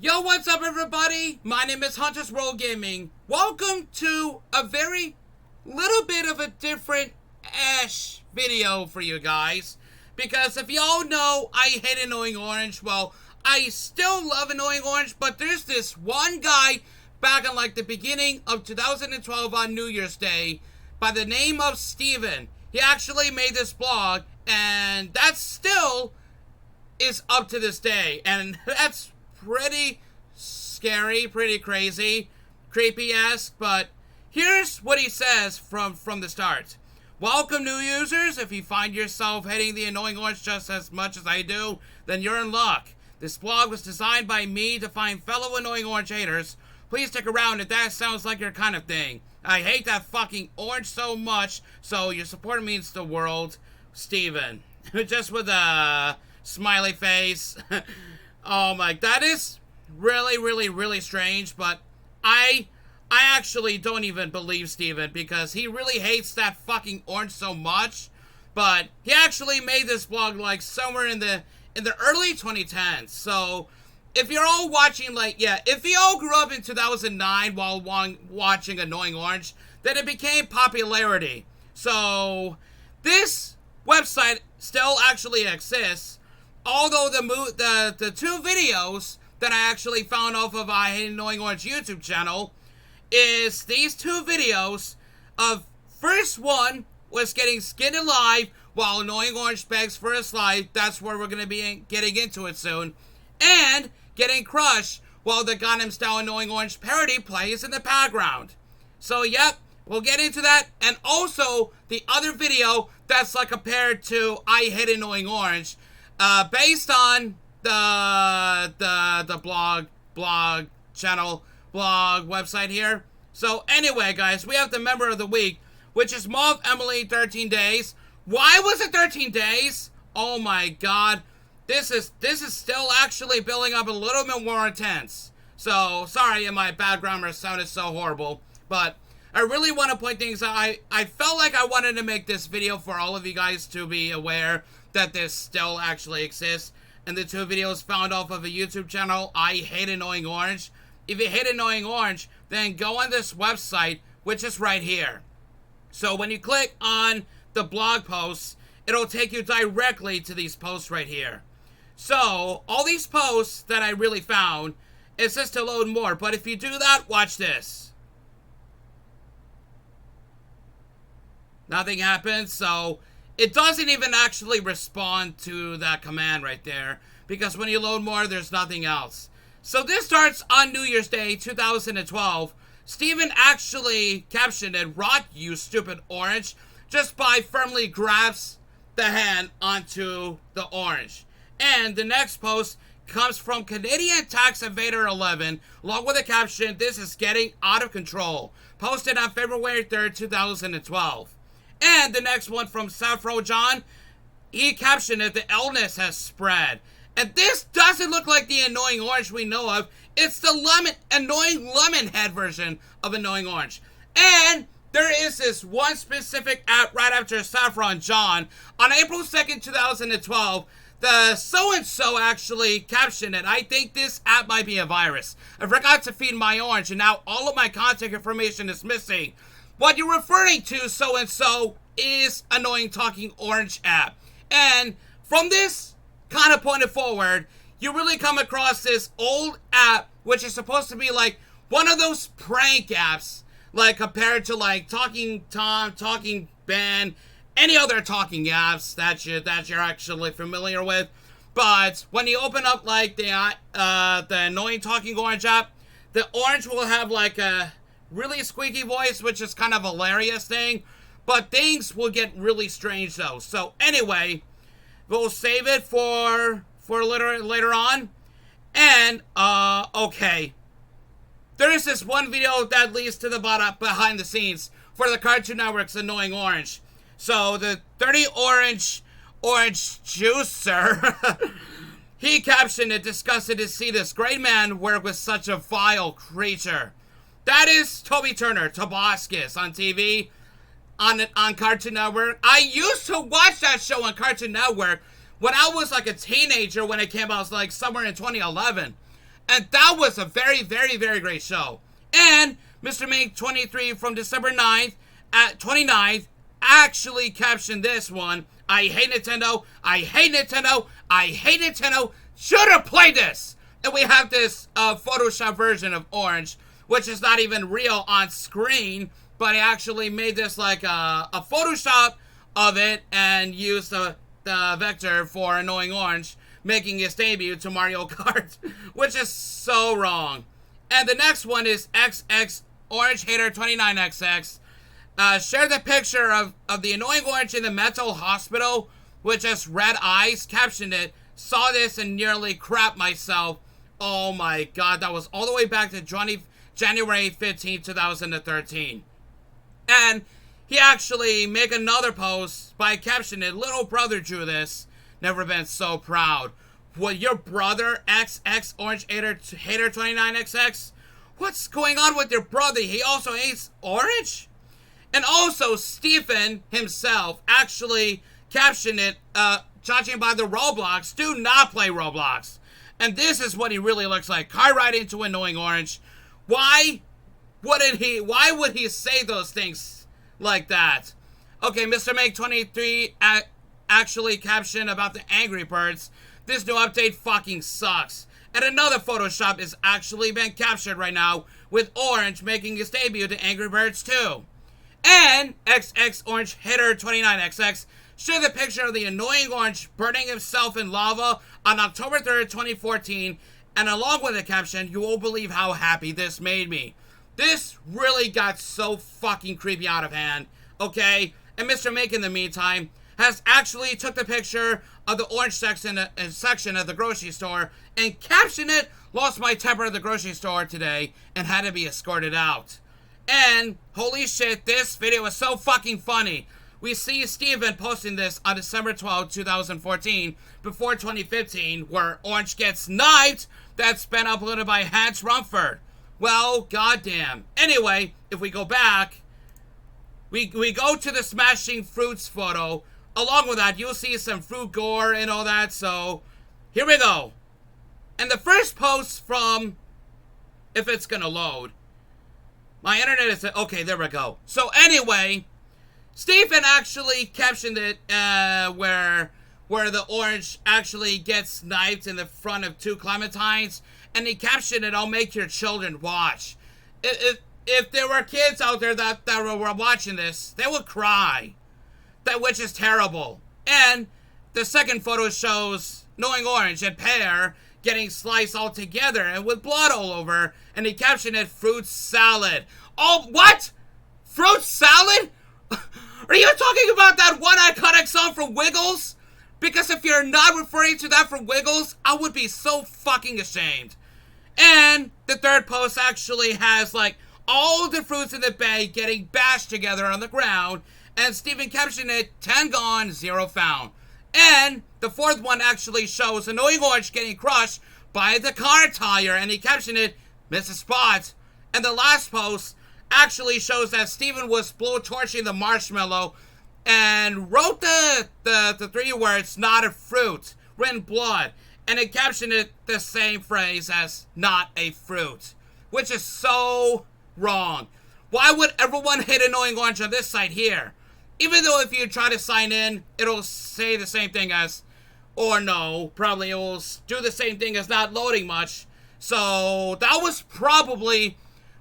Yo, what's up, everybody? My name is Hunter's World Gaming. Welcome to a very little bit of a different Ash video for you guys. Because if y'all know I hate Annoying Orange, well, I still love Annoying Orange, but there's this one guy back in like the beginning of 2012 on New Year's Day by the name of Steven. He actually made this blog, and that still is up to this day, and that's pretty scary, pretty crazy, creepy-esque, but here's what he says from the start. Welcome, new users. If you find yourself hating the Annoying Orange just as much as I do, then you're in luck. This blog was designed by me to find fellow Annoying Orange haters. Please stick around if that sounds like your kind of thing. I hate that fucking orange so much, so your support means the world. Steven. Just with a smiley face. Oh my, that is really strange, but I actually don't even believe Steven because he really hates that fucking orange so much. But he actually made this blog like somewhere in the early 2010s. So if you're all watching, like, yeah, if you all grew up in 2009 while watching Annoying Orange, then it became popularity. So this website still actually exists, although the two videos that I actually found off of I Hate Annoying Orange YouTube channel is these two videos of, first one was getting skinned alive while Annoying Orange begs for his life. That's where we're going to be getting into it soon. And getting crushed while the Gangnam Style Annoying Orange parody plays in the background. So, yep, we'll get into that. And also, the other video that's like compared to I Hate Annoying Orange, based on the blog channel, blog website here. So anyway, guys, we have the member of the week, which is Mauve Emily 13 Days. Why was it 13 days? Oh my god. This is still actually building up a little bit more intense. So, sorry if my bad grammar sounded so horrible, but I really want to point things out. I felt like I wanted to make this video for all of you guys to be aware that this still actually exists. And the two videos found off of a YouTube channel, I Hate Annoying Orange. If you hate Annoying Orange, then go on this website, which is right here. So when you click on the blog posts, it'll take you directly to these posts right here. So, all these posts that I really found, it says to load more, but if you do that, watch this. Nothing happens, so it doesn't even actually respond to that command right there, because when you load more, there's nothing else. So this starts on New Year's Day, 2012. Steven actually captioned it, "Rot, you stupid orange," just by firmly grabs the hand onto the orange. And the next post comes from Canadian Tax Evader 11, along with a caption, "This is getting out of control," posted on February 3rd, 2012. And the next one from Saffro John, he captioned it, "The illness has spread." And this doesn't look like the Annoying Orange we know of. It's the annoying lemon head version of Annoying Orange. And there is this one specific app right after Saffron John. On April 2nd, 2012, the so-and-so actually captioned it, "I think this app might be a virus. I forgot to feed my orange, and now all of my contact information is missing. What you're referring to, so-and-so, is Annoying Talking Orange app." And from this kind of point forward, you really come across this old app, which is supposed to be like one of those prank apps, like compared to like Talking Tom, Talking Ben, any other talking apps that you're actually familiar with. But when you open up like the Annoying Talking Orange app, the orange will have like a really squeaky voice, which is kind of a hilarious thing. But things will get really strange though. So anyway, we'll save it for later on. And okay, there is this one video that leads to the behind the scenes for the Cartoon Network's Annoying Orange. So the 30 orange juicer, he captioned it, "Disgusted to see this great man work with such a vile creature." That is Toby Turner, Toboscus, on TV, on Cartoon Network. I used to watch that show on Cartoon Network when I was like a teenager when it came out. It was like somewhere in 2011. And that was a very, very, very great show. And Mr. Mink 23 from December 9th at 29th actually captioned this one. I hate Nintendo. I hate Nintendo. I hate Nintendo. Should have played this. And we have this Photoshop version of Orange, which is not even real on screen, but he actually made this like a Photoshop of it and used the vector for Annoying Orange, making his debut to Mario Kart, which is so wrong. And the next one is XX Orange Hater 29XX. Shared the picture of the Annoying Orange in the mental hospital with just red eyes, captioned it, saw this and nearly crapped myself. Oh my god, that was all the way back to January 15, 2013. And he actually made another post by captioning it, little brother drew this, never been so proud. What, your brother, XX Orange Hater 29XX? What's going on with your brother? He also hates Orange? And also, Stephen himself actually captioned it, judging by the Roblox, do not play Roblox. And this is what he really looks like. Car ride into Annoying Orange. Why would he say those things like that? Okay, Mr. Make 23 actually captioned about the Angry Birds. This new update fucking sucks. And another Photoshop is actually been captured right now with Orange making his debut to Angry Birds 2. And XX Orange Hitter 29XX shared the picture of the Annoying Orange burning himself in lava on October 3rd, 2014, and along with the caption, you won't believe how happy this made me. This really got so fucking creepy out of hand, okay? And Mr. Make, in the meantime, has actually took the picture of the orange section of the grocery store and captioned it, lost my temper at the grocery store today and had to be escorted out. And holy shit, this video is so fucking funny. We see Steven posting this on December 12, 2014, before 2015, where Orange gets knifed. That's been uploaded by Hans Rumford. Well, goddamn. Anyway, if we go back, we go to the Smashing Fruits photo. Along with that, you'll see some fruit gore and all that, so here we go. And the first post from, if it's gonna load, my internet is, okay, there we go. So anyway, Stephen actually captioned it where the orange actually gets knifed in the front of two clementines, and he captioned it, I'll make your children watch. If there were kids out there that were watching this, they would cry. Which is terrible. And the second photo shows Annoying Orange and Pear getting sliced all together and with blood all over, and he captioned it fruit salad. Oh, what? Fruit salad? Are you talking about that one iconic song from Wiggles? Because if you're not referring to that from Wiggles, I would be so fucking ashamed. And the third post actually has like all the fruits in the bag getting bashed together on the ground, and Stephen captioned it, 10 gone, 0 found. And the fourth one actually shows Annoying Orange getting crushed by the car tire, and he captioned it, Mrs. Spot. And the last post actually shows that Stephen was blowtorching the marshmallow and wrote the three words, not a fruit, written blood. And it captioned it the same phrase as not a fruit, which is so wrong. Why would everyone hit Annoying Orange on this site here? Even though if you try to sign in, it'll say the same thing as, or no, probably it will do the same thing as not loading much. So that was probably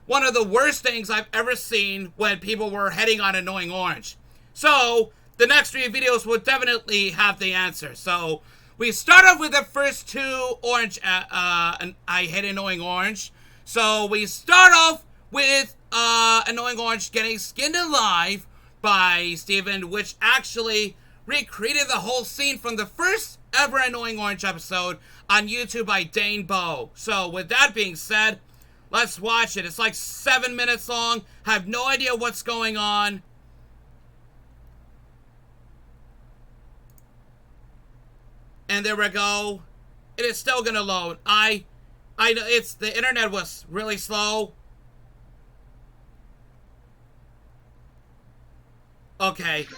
one of the worst things I've ever seen when people were heading on Annoying Orange. So the next three videos will definitely have the answer. So we start off with the first two orange, I hate Annoying Orange. So we start off with Annoying Orange getting skinned alive by Steven, which actually recreated the whole scene from the first ever Annoying Orange episode on YouTube by Dane Bow. So with that being said, let's watch it. It's like 7 minutes long. I have no idea what's going on. And there we go. It is still gonna load. I know the internet was really slow. Okay.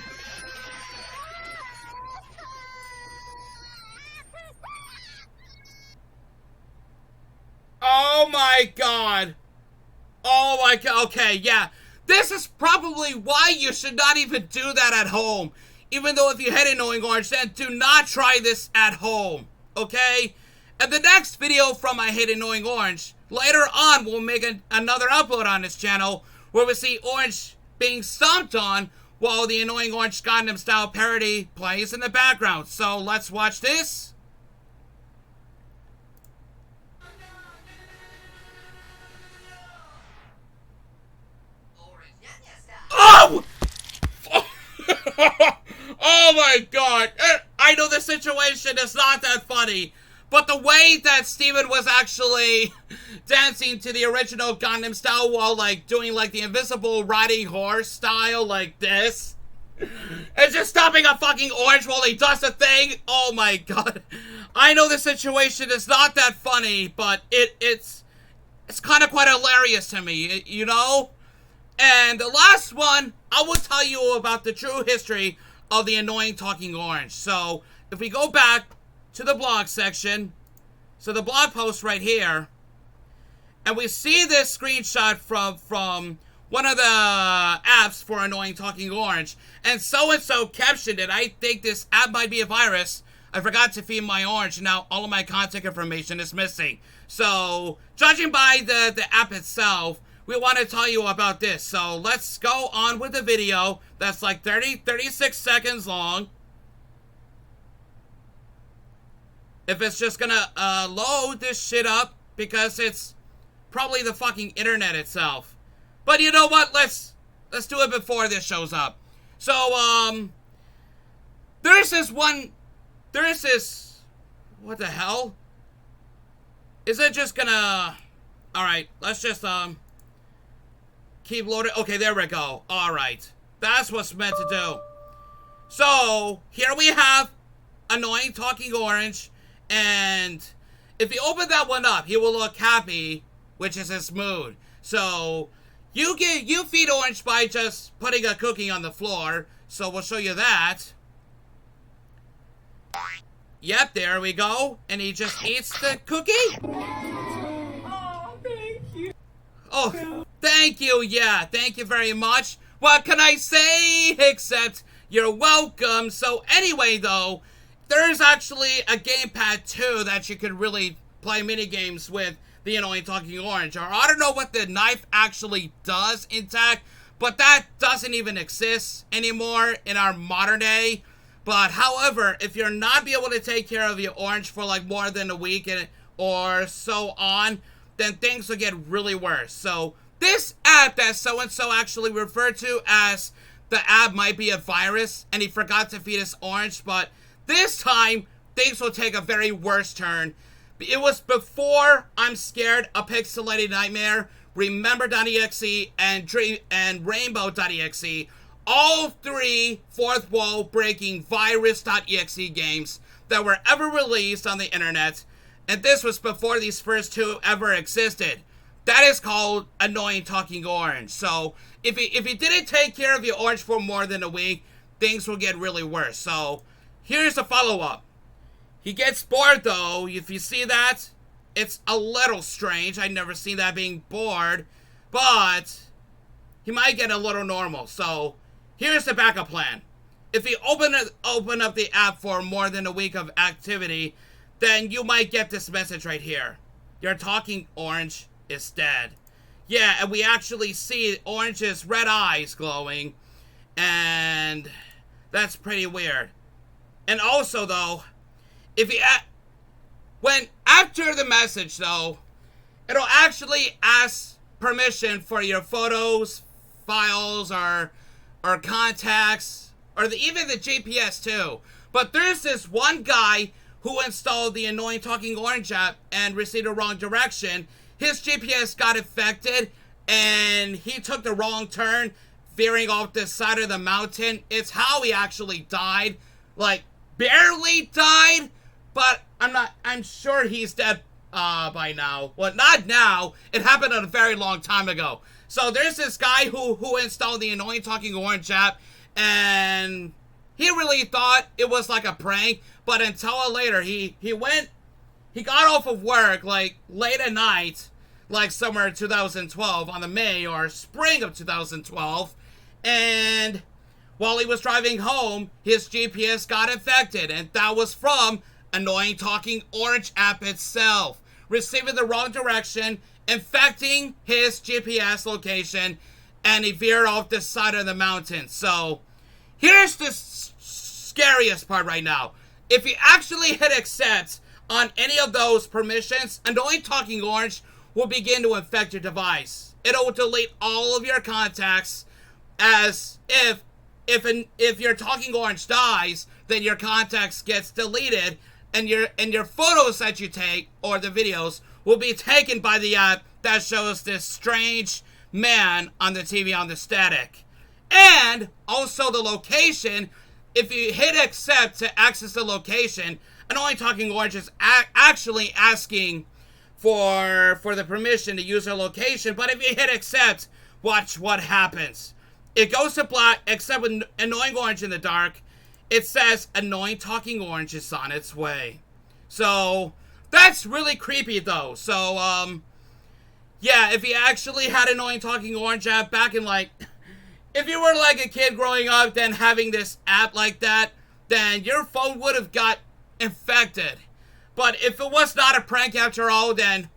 Oh my god. Oh my god. Okay, yeah. This is probably why you should not even do that at home. Even though if you hate Annoying Orange, then do not try this at home. Okay? And the next video from I Hate Annoying Orange, later on we'll make another upload on this channel where we see Orange being stomped on while the Annoying Orange Gundam style parody plays in the background. So let's watch this. Oh! Oh my god. I know the situation is not that funny, but the way that Steven was actually dancing to the original Gundam style while like doing like the invisible riding horse style like this, and just stopping a fucking orange while he does the thing. Oh my god. I know the situation is not that funny, but it's kind of quite hilarious to me, you know? And the last one, I will tell you about the true history of the Annoying Talking Orange. So, if we go back to the blog section, so the blog post right here, and we see this screenshot from one of the apps for Annoying Talking Orange, and so-and-so captioned it. I think this app might be a virus. I forgot to feed my orange, and now all of my contact information is missing. So, judging by the app itself, we want to tell you about this. So let's go on with the video that's like 36 seconds long. If it's just gonna load this shit up, because it's probably the fucking internet itself. But you know what? Let's do it before this shows up. So there's this, what the hell? Is it just gonna, alright, let's just keep loading. Okay, there we go. Alright. That's what's meant to do. So, here we have Annoying Talking Orange. And if you open that one up, he will look happy, which is his mood. So, you feed Orange by just putting a cookie on the floor. So, we'll show you that. Yep, there we go. And he just eats the cookie. Oh, thank you. Oh, thank you, yeah, thank you very much. What can I say except you're welcome? So anyway, though, there's actually a gamepad too that you can really play minigames with the Annoying Talking Orange. Or I don't know what the knife actually does intact, but that doesn't even exist anymore in our modern day. But however, if you're not be able to take care of your orange for like more than a week or so on, then things will get really worse. So this app that so-and-so actually referred to as the app might be a virus, and he forgot to feed us orange, but this time, things will take a very worse turn. It was before I'm Scared, A Pixelated Nightmare, Remember.exe, and Rainbow.exe, all three fourth wall breaking virus.exe games that were ever released on the internet. And this was before these first two ever existed. That is called Annoying Talking Orange. So, if you didn't take care of your orange for more than a week, things will get really worse. So, here's the follow-up. He gets bored, though. If you see that, it's a little strange. I've never seen that being bored. But, he might get a little normal. So, here's the backup plan. If you open up the app for more than a week of activity, then you might get this message right here. Your talking orange is dead. Yeah, and we actually see Orange's red eyes glowing, and that's pretty weird. And also, though, if you after the message, though, it'll actually ask permission for your photos, files, or contacts, or even the GPS too. But there's this one guy who installed the Annoying Talking Orange app and received the wrong direction. His GPS got affected, and he took the wrong turn, veering off the side of the mountain. It's how he actually died. Like, barely died, but I'm sure he's dead by now. Well, not now. It happened a very long time ago. So there's this guy who installed the Annoying Talking Orange app, and he really thought it was like a prank, but until later, he got off of work, like, late at night, like somewhere in 2012, on the May or spring of 2012, and while he was driving home, his GPS got infected, and that was from Annoying Talking Orange app itself, receiving the wrong direction, infecting his GPS location, and he veered off the side of the mountain. So, here's the scariest part right now. If you actually hit accept on any of those permissions, Annoying Talking Orange will begin to infect your device. It'll delete all of your contacts, as if your Talking Orange dies, then your contacts gets deleted, and your photos that you take, or the videos, will be taken by the app that shows this strange man on the TV on the static. And also the location, if you hit accept to access the location, Annoying Talking Orange is actually asking for the permission to use their location, but if you hit accept, watch what happens. It goes to black, except with Annoying Orange in the dark. It says Annoying Talking Orange is on its way. So, that's really creepy though. So, yeah, if you actually had Annoying Talking Orange app back in if you were like a kid growing up, then having this app like that, then your phone would have got infected. But if it was not a prank after all, then,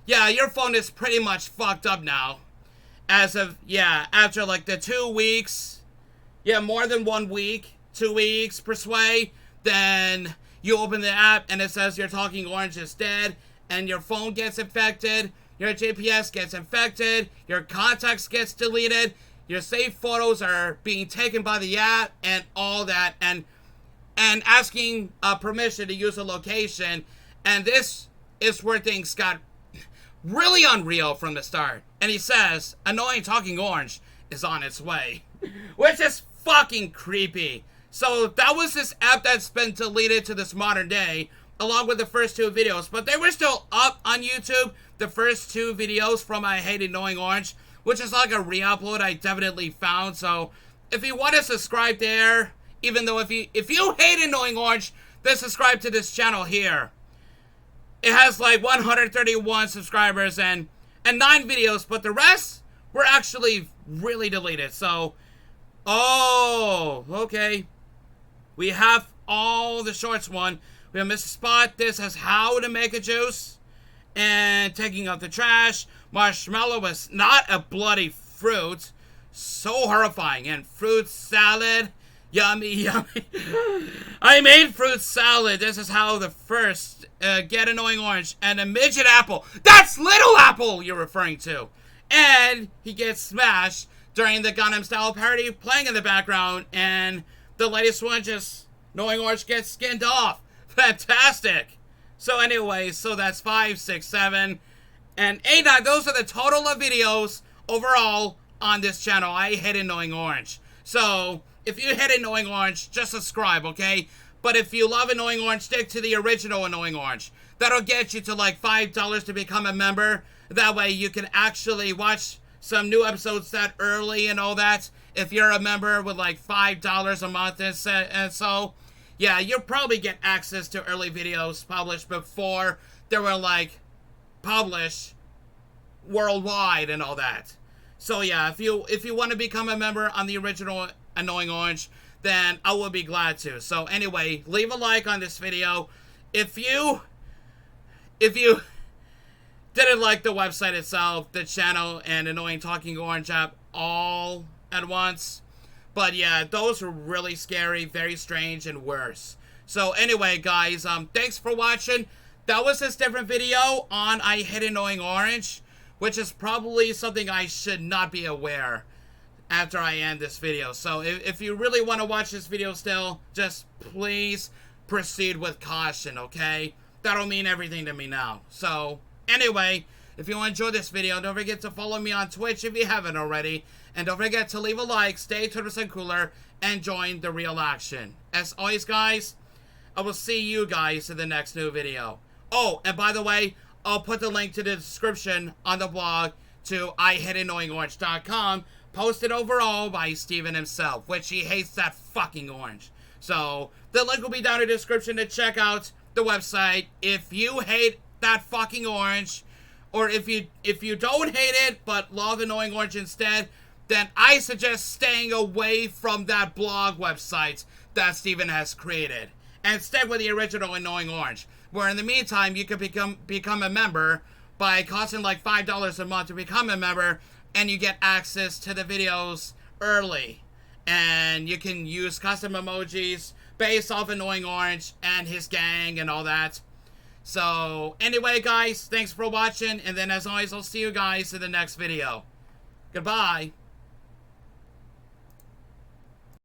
yeah, your phone is pretty much fucked up now. As of, yeah, after like the 2 weeks, yeah, more than 1 week, 2 weeks per sway, then you open the app and it says your Talking Orange is dead, and your phone gets infected, your GPS gets infected, your contacts gets deleted, your saved photos are being taken by the app, and all that, and asking permission to use a location. And this is where things got really unreal from the start. And he says, Annoying Talking Orange is on its way. Which is fucking creepy. So that was this app that's been deleted to this modern day, along with the first 2 videos. But they were still up on YouTube, the first 2 videos from I Hate Annoying Orange, which is like a re-upload I definitely found. So if you want to subscribe there, even though if you hate Annoying Orange, then subscribe to this channel here. It has like 131 subscribers and 9 videos, but the rest were actually really deleted. So, oh, okay. We have all the shorts one. We have Mr. Spot. This has how to make a juice and taking out the trash. Marshmallow is not a bloody fruit. So horrifying. And fruit salad. Yummy, yummy. I made fruit salad. This is how the first get Annoying Orange. And a midget apple. That's Little Apple you're referring to. And he gets smashed during the Gangnam Style parody playing in the background. And the latest one, just Annoying Orange gets skinned off. Fantastic. So anyway, so that's 5, 6, 7, and 8, 9. Those are the total of videos overall on this channel. I hate Annoying Orange. So if you hate Annoying Orange, just subscribe, okay? But if you love Annoying Orange, stick to the original Annoying Orange. That'll get you to like $5 to become a member. That way you can actually watch some new episodes that early and all that. If you're a member with like $5 a month and so, yeah, you'll probably get access to early videos published before they were like published worldwide and all that. So yeah, if you want to become a member on the original Annoying Orange, then I will be glad to. So anyway, leave a like on this video. If you didn't like the website itself, the channel, and Annoying Talking Orange app all at once. But yeah, those were really scary, very strange, and worse. So anyway, guys, thanks for watching. That was this different video on I Hate Annoying Orange, which is probably something I should not be aware after I end this video. So if you really want to watch this video still, just please proceed with caution, okay? That'll mean everything to me now. So anyway, if you enjoyed this video, don't forget to follow me on Twitch if you haven't already. And don't forget to leave a like, stay 2% cooler, and join the real action. As always, guys, I will see you guys in the next new video. Oh, and by the way, I'll put the link to the description on the blog to IHateAnnoyingOrange.com, posted overall by Steven himself, which he hates that fucking orange. So, the link will be down in the description to check out the website. If you hate that fucking orange, or if you don't hate it but love Annoying Orange instead, then I suggest staying away from that blog website that Steven has created and stick with the original Annoying Orange. Where in the meantime, you can become a member by costing like $5 a month to become a member, and you get access to the videos early. And you can use custom emojis based off Annoying Orange and his gang and all that. So, anyway, guys, thanks for watching. And then, as always, I'll see you guys in the next video. Goodbye.